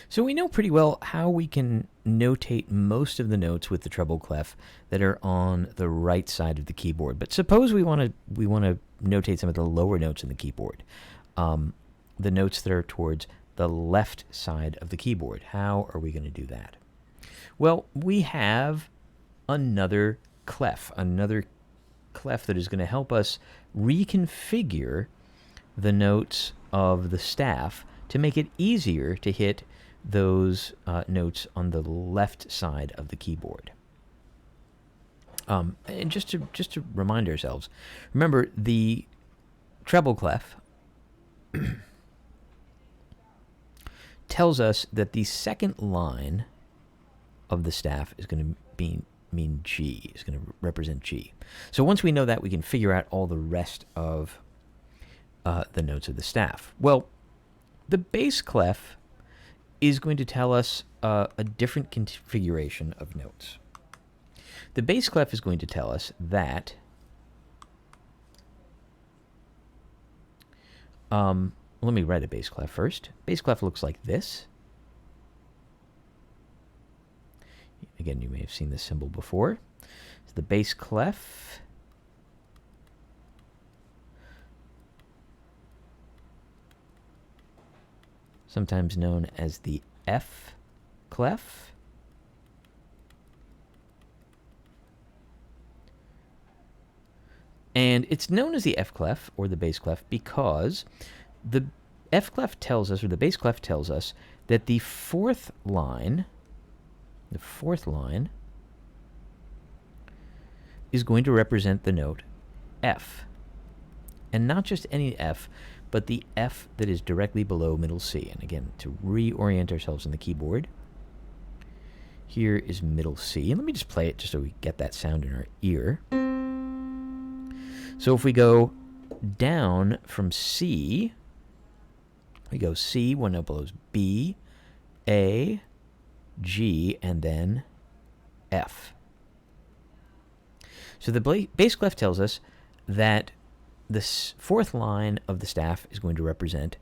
So we know pretty well how we can notate most of the notes with the treble clef that are on the right side of the keyboard. But suppose we want to notate some of the lower notes in the keyboard, the notes that are towards the left side of the keyboard. How are we going to do that? Well, we have another clef that is going to help us reconfigure the notes of the staff to make it easier to hit those notes on the left side of the keyboard. And just to remind ourselves, remember the treble clef tells us that the second line of the staff is going to mean G, is going to represent G. So once we know that, we can figure out all the rest of the notes of the staff. Well, the bass clef is going to tell us a different configuration of notes. The bass clef is going to tell us that let me write a bass clef first. Bass clef looks like this. Again, you may have seen this symbol before. So the bass clef sometimes known as the F clef. And it's known as the F clef or the bass clef because the F clef tells us, or the bass clef tells us, that the fourth line is going to represent the note F. And not just any F, but the F that is directly below middle C. And again, to reorient ourselves in the keyboard, here is middle C. And let me just play it just so we get that sound in our ear. So if we go down from C, we go C, one note below is B, A, G, and then F. So the bass clef tells us that the fourth line of the staff is going to represent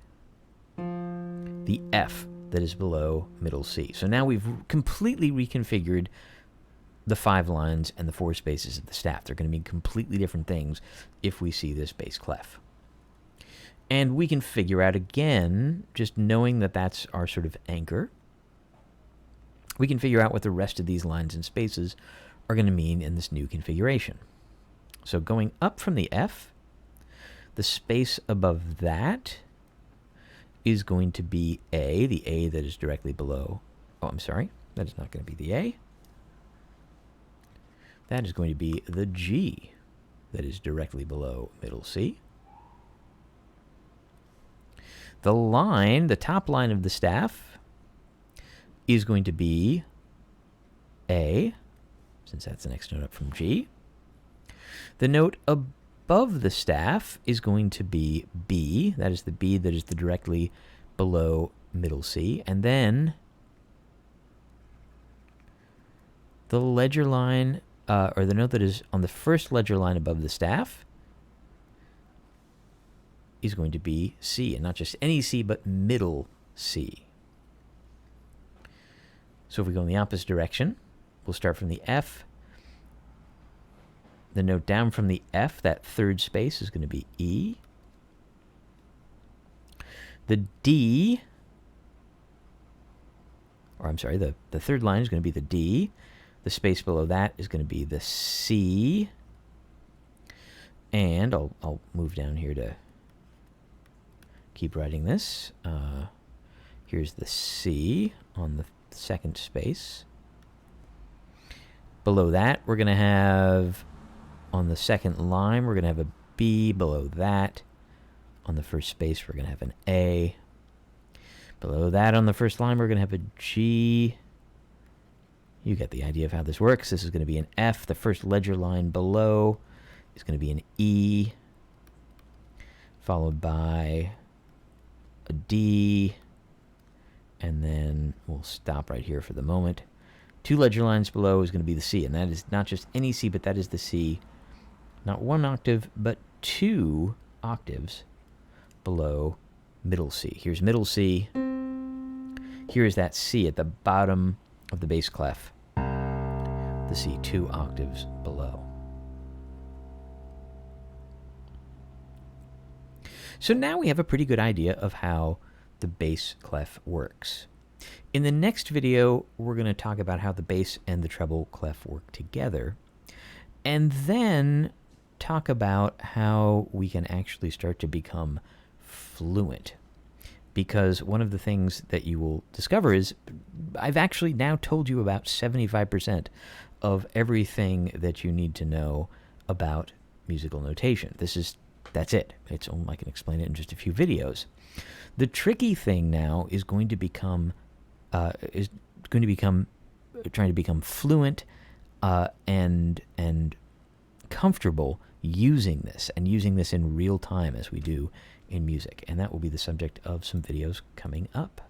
the F that is below middle C. So now we've completely reconfigured the 5 lines and the 4 spaces of the staff. They're going to mean completely different things if we see this bass clef. And we can figure out again, just knowing that that's our sort of anchor, we can figure out what the rest of these lines and spaces are going to mean in this new configuration. So going up from the F, the space above that is going to be A, the A that is directly below. Oh, I'm sorry. That is not going to be the A. That is going to be the G that is directly below middle C. The line, the top line of the staff, is going to be A, since that's the next note up from G. The note above the staff is going to be B. That is the B that is directly below middle C. And then the ledger line, or the note that is on the first ledger line above the staff, is going to be C, and not just any C, but middle C. So if we go in the opposite direction, we'll start from the F. The note down from the F, that third space, is going to be E. The D, or I'm sorry, the third line is going to be the D. The space below that is going to be the C. And I'll move down here to keep writing this. Here's the C on the second space. Below that, we're going to have, on the second line, we're going to have a B. Below that, on the first space, we're going to have an A. Below that, on the first line, we're going to have a G. You get the idea of how this works. This is going to be an F. The first ledger line below is going to be an E, followed by a D, and then we'll stop right here for the moment. 2 ledger lines below is going to be the C, and that is not just any C, but that is the C, not 1 octave, but 2 octaves below middle C. Here's middle C. Here is that C at the bottom of the bass clef, the C 2 octaves below. So now we have a pretty good idea of how the bass clef works. In the next video, we're going to talk about how the bass and the treble clef work together, and then talk about how we can actually start to become fluent. Because one of the things that you will discover is I've actually now told you about 75% of everything that you need to know about musical notation. That's it. I can explain it in just a few videos. The tricky thing now is going to become trying to become fluent and comfortable using this, and using this in real time as we do in music. And that will be the subject of some videos coming up.